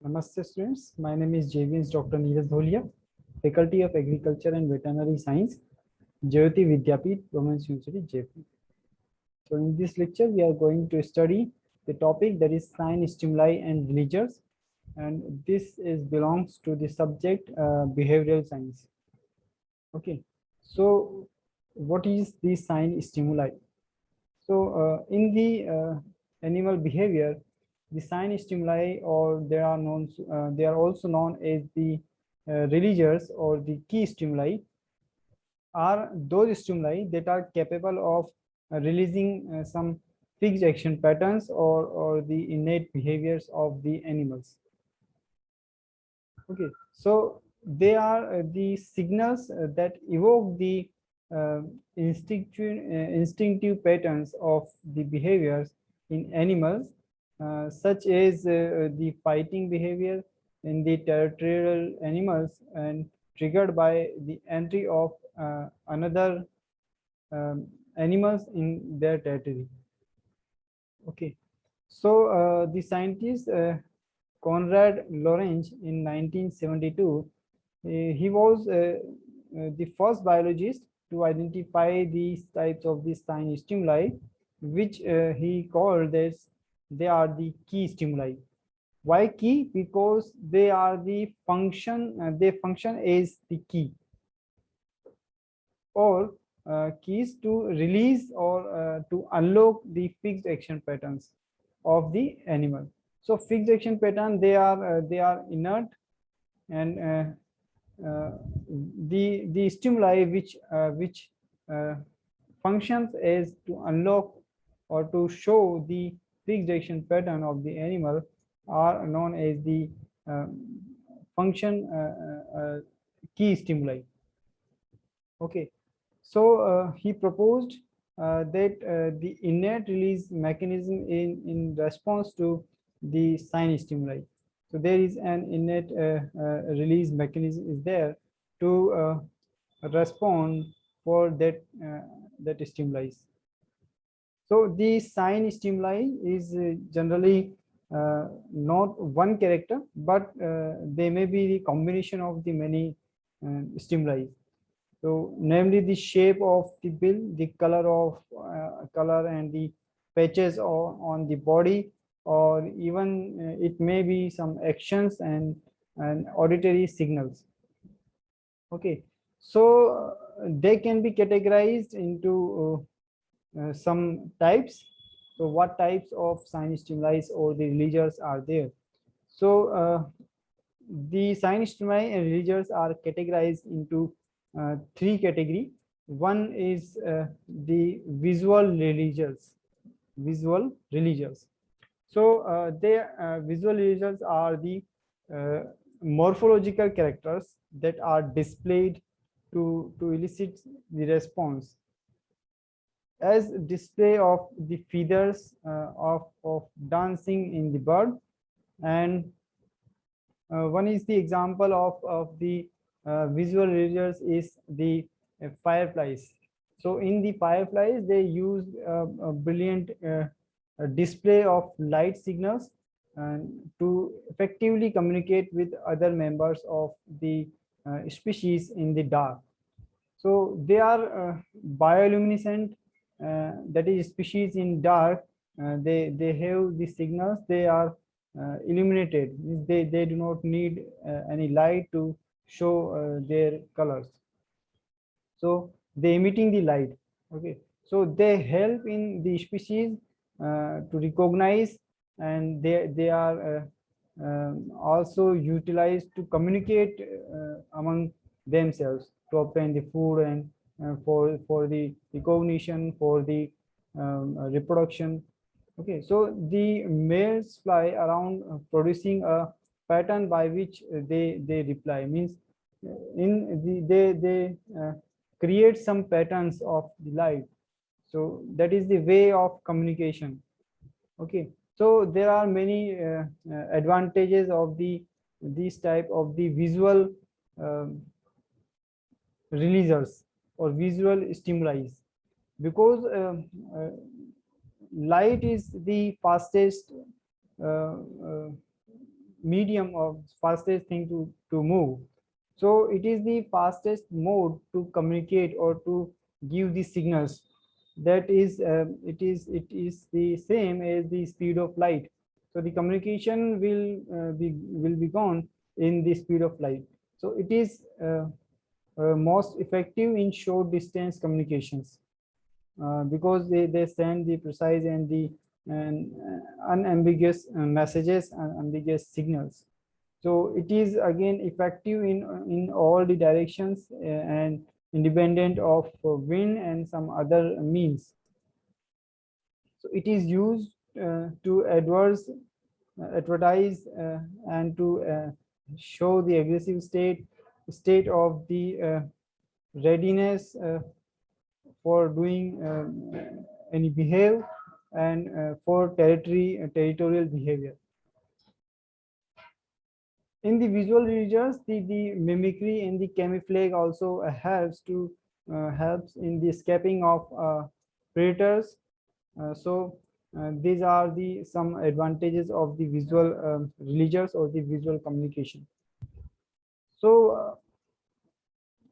Namaste students, my name is JVS Dr. Neeraj Dholia, Faculty of Agriculture and Veterinary Science, Jayoti Vidyapeeth, Women's University, Jaipur. So in this lecture, we are going to study the topic that is sign, stimuli and religions, and this is belongs to the subject behavioral science. Okay, so what is the sign stimuli? So in the animal behavior, the sign stimuli, or they are also known as the religious or the key stimuli, are those stimuli that are capable of releasing some fixed action patterns or the innate behaviors of the animals. Okay, so they are the signals that evoke the uh, instinctive patterns of the behaviors in animals, such as the fighting behavior in the territorial animals and triggered by the entry of another animals in their territory. Okay, so the scientist Konrad Lorenz in 1972, he was the first biologist to identify these types of these sign stimuli, which he called as they are the key stimuli. Why key? Because they are the function, they function as the key or keys to release or to unlock the fixed action patterns of the animal. So fixed action pattern, they are inert, and the stimuli which uh, functions as to unlock or to show the fixed action pattern of the animal are known as the function key stimuli. Okay, so he proposed that the innate release mechanism in response to the sign stimuli. So there is an innate release mechanism is there to respond for that stimuli. So the sign stimuli is generally not one character, but they may be the combination of the many stimuli. So namely the shape of the bill, the color and the patches on the body, or even it may be some actions and auditory signals. Okay, so they can be categorized into some types. So what types of sign stimuli or the religions are there? So the sign stimuli and religions are categorized into three categories. One is the visual religions. Visual religions. So visual religions are the uh, morphological characters that are displayed to elicit the response, as display of the feathers of dancing in the bird. And one is the example of the visual religions is the fireflies. So in the fireflies, they use a brilliant display of light signals and to effectively communicate with other members of the species in the dark. So they are bioluminescent, that is species in dark. They have the signals, they are illuminated. They do not need any light to show their colors. So they emitting the light. Okay, so they help in the species to recognize, and they are also utilized to communicate among themselves to obtain the food and for the recognition, for the reproduction. Okay, so the males fly around producing a pattern by which they reply. Means in they create some patterns of the light. So that is the way of communication. Okay, so there are many advantages of this type of the visual um, releasers or visual stimuli, because light is the fastest uh, uh, medium or fastest thing to move. So it is the fastest mode to communicate or to give the signals. That is, it is the same as the speed of light. So the communication will be gone in the speed of light. So it is most effective in short distance communications, because they send the precise and the unambiguous messages and ambiguous signals. So it is again effective in all the directions, and independent of wind and some other means. So it is used to advertise and to show the aggressive state of the readiness for doing any behave, and for territorial behavior. In the visual regions, the mimicry and the camouflage also helps in the escaping of predators. These are the some advantages of the visual religions or the visual communication. So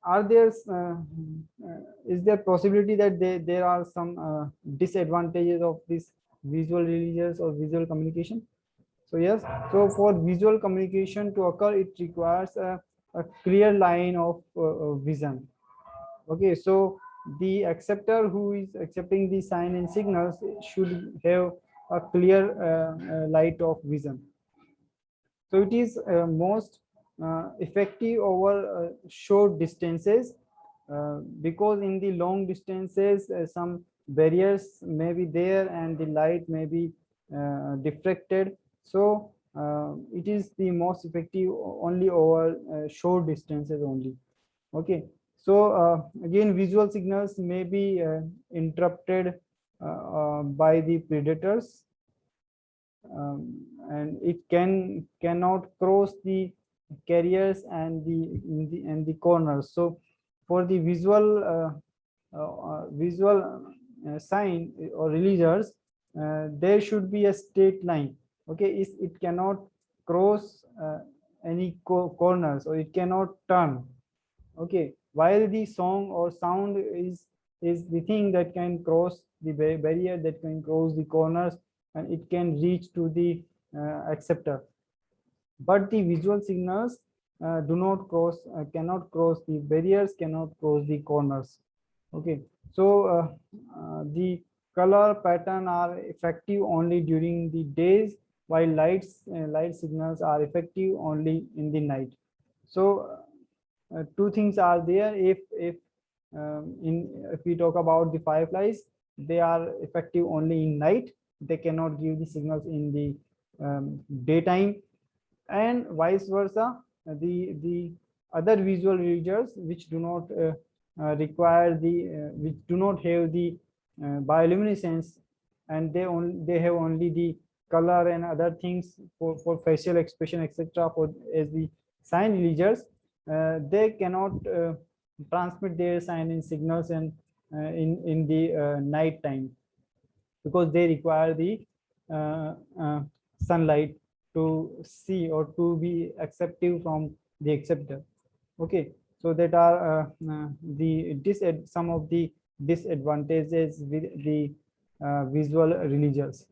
are there is there possibility that there are some disadvantages of this visual religions or visual communication? So yes, so for visual communication to occur, it requires a clear line of vision. Okay, so the acceptor who is accepting the sign and signals should have a clear light of vision. So it is most effective over short distances, because in the long distances some barriers may be there and the light may be diffracted. So it is the most effective only over short distances only. Okay, so again, visual signals may be interrupted by the predators, and it cannot cross the carriers and the corners. So for the visual sign or religions, there should be a straight line. Okay, it cannot cross any corners, or it cannot turn. Okay, while the song or sound is the thing that can cross the barrier, that can cross the corners, and it can reach to the acceptor. But the visual signals do not cross cannot cross the barriers, cannot cross the corners. Okay, so the color pattern are effective only during the days, while light signals are effective only in the night. So two things are there. If we talk about the fireflies, they are effective only in night. They cannot give the signals in the daytime, and vice versa. The other visual regions which do not require which do not have the bioluminescence, and they have only the color and other things for facial expression, etc., for as the sign religions, they cannot transmit their sign and signals and in the night time, because they require the sunlight to see or to be acceptive from the acceptor. Okay, so that are some of the disadvantages with the visual religions.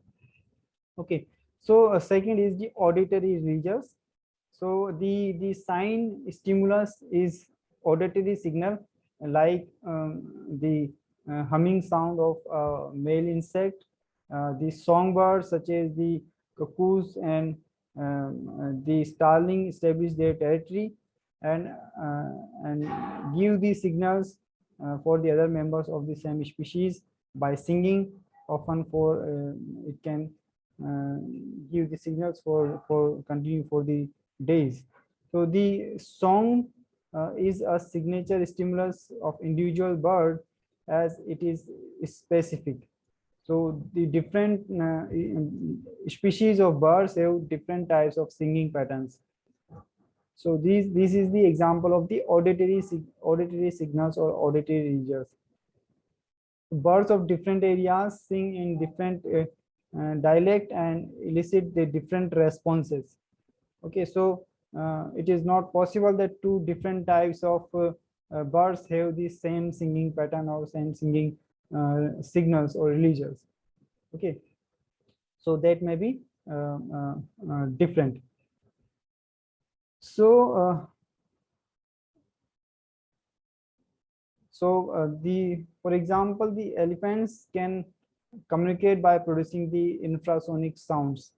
Okay, so second is the auditory religions. So the sign stimulus is auditory signal, like the humming sound of male insect, the songbirds such as the cuckoos and the starling establish their territory, and give the signals for the other members of the same species by singing. Often for it can give the signals for continue for the days. So the song is a signature stimulus of individual bird, as it is specific. So the different species of birds have different types of singing patterns. So this is the example of the auditory signals or auditory regions. Birds of different areas sing in different dialect and elicit the different responses. Okay, so it is not possible that two different types of birds have the same singing pattern or same singing signals or releases. Okay, so that may be different. So the for example, the elephants can communicate by producing the infrasonic sounds.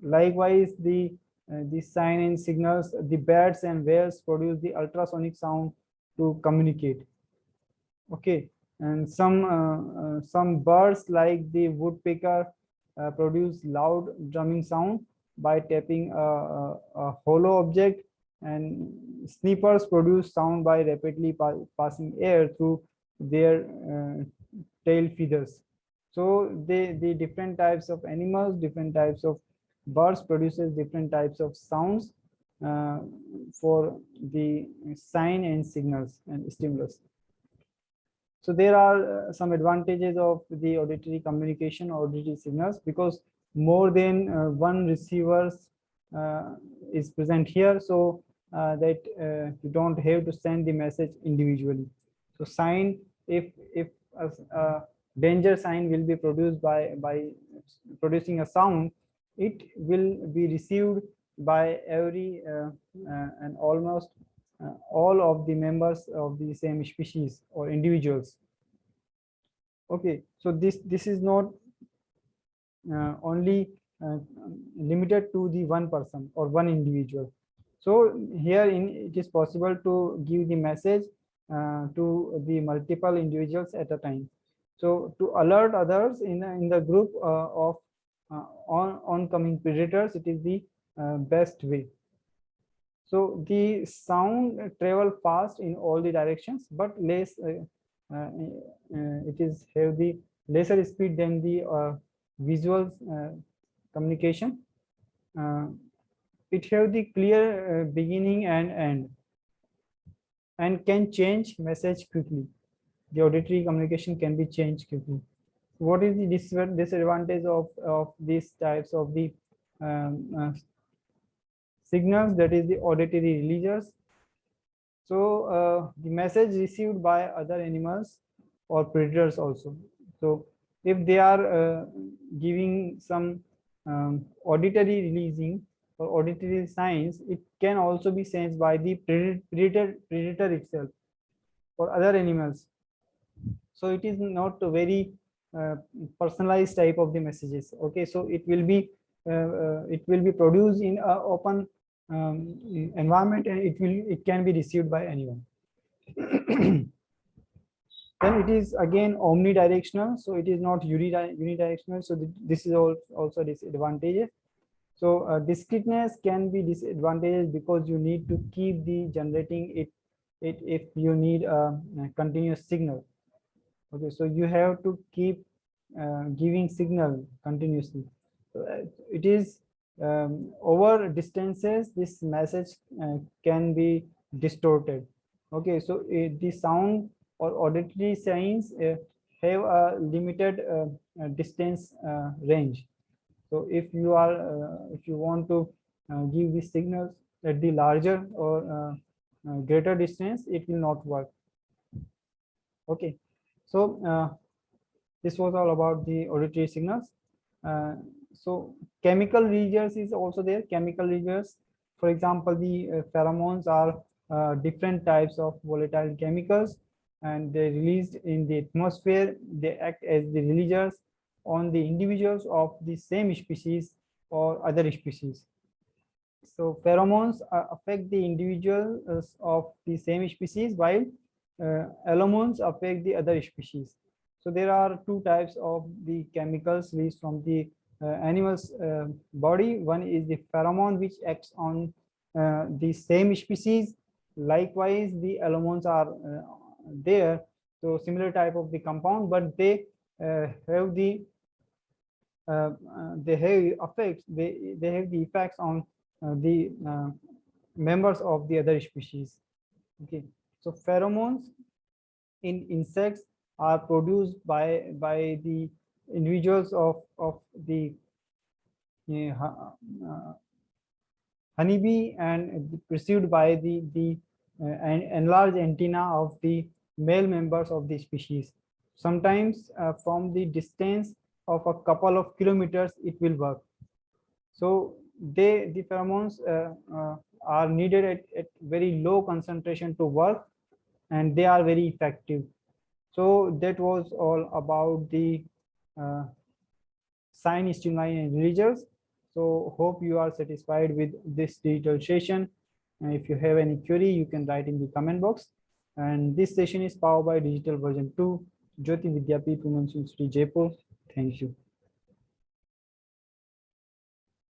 Likewise, the sign and signals, the bats and whales produce the ultrasonic sound to communicate. Okay, and some birds like the woodpecker produce loud drumming sound by tapping a hollow object, and snippers produce sound by rapidly passing air through their tail feathers. So the different types of animals, different types of birds produces different types of sounds uh, for the sign and signals and stimulus. So there are some advantages of the auditory communication or auditory signals, because more than one receivers is present here, so that you don't have to send the message individually. So sign, if a danger sign will be produced by producing a sound, it will be received by every and almost all of the members of the same species or individuals. Okay, so this is not only limited to the one person or one individual. So here it is possible to give the message to the multiple individuals at a time. So to alert others in the group of oncoming predators, it is the best way. So the sound travel fast in all the directions, but less it is have the lesser speed than the visual communication. It have the clear beginning and end, and can change message quickly. The auditory communication can be changed quickly. What is the disadvantage of these types of the signals, that is the auditory releases? So the message received by other animals or predators also. So if they are giving some auditory releasing or auditory signs, it can also be sensed by the predator itself or other animals. So it is not a very personalized type of the messages. Okay, so it will be produced in a open environment, and it can be received by anyone. Then it is again omnidirectional, so it is not unidirectional. So this is also disadvantages. So discreteness can be disadvantageous, because you need to keep the generating it if you need a continuous signal. Okay, so you have to keep giving signal continuously. So, it is over distances, this message can be distorted. Okay, so the sound or auditory signs have a limited distance range. So if you are if you want to give these signals at the larger or greater distance, it will not work. Okay, so this was all about the auditory signals. So chemical releases is also there. Chemical releases, for example, the pheromones are different types of volatile chemicals, and they released in the atmosphere. They act as the releasers on the individuals of the same species or other species. So pheromones affect the individuals of the same species, while allomones affect the other species. So there are two types of the chemicals released from the animal's body. One is the pheromone, which acts on the same species. Likewise, the allomones are there. So similar type of the compound, but they have the they have effects. They have the effects on the members of the other species. Okay, so pheromones in insects are produced by the individuals of the uh, honeybee and pursued by the enlarged antenna of the male members of the species. Sometimes from the distance of a couple of kilometers it will work. So the pheromones are needed at very low concentration to work, and they are very effective. So that was all about the uh, sign, stimuli, and releases. So hope you are satisfied with this digital session. And if you have any query, you can write in the comment box. And this session is powered by Digital version 2, Jyoti Vidyapeeth Women's University, Jaipur. Thank you.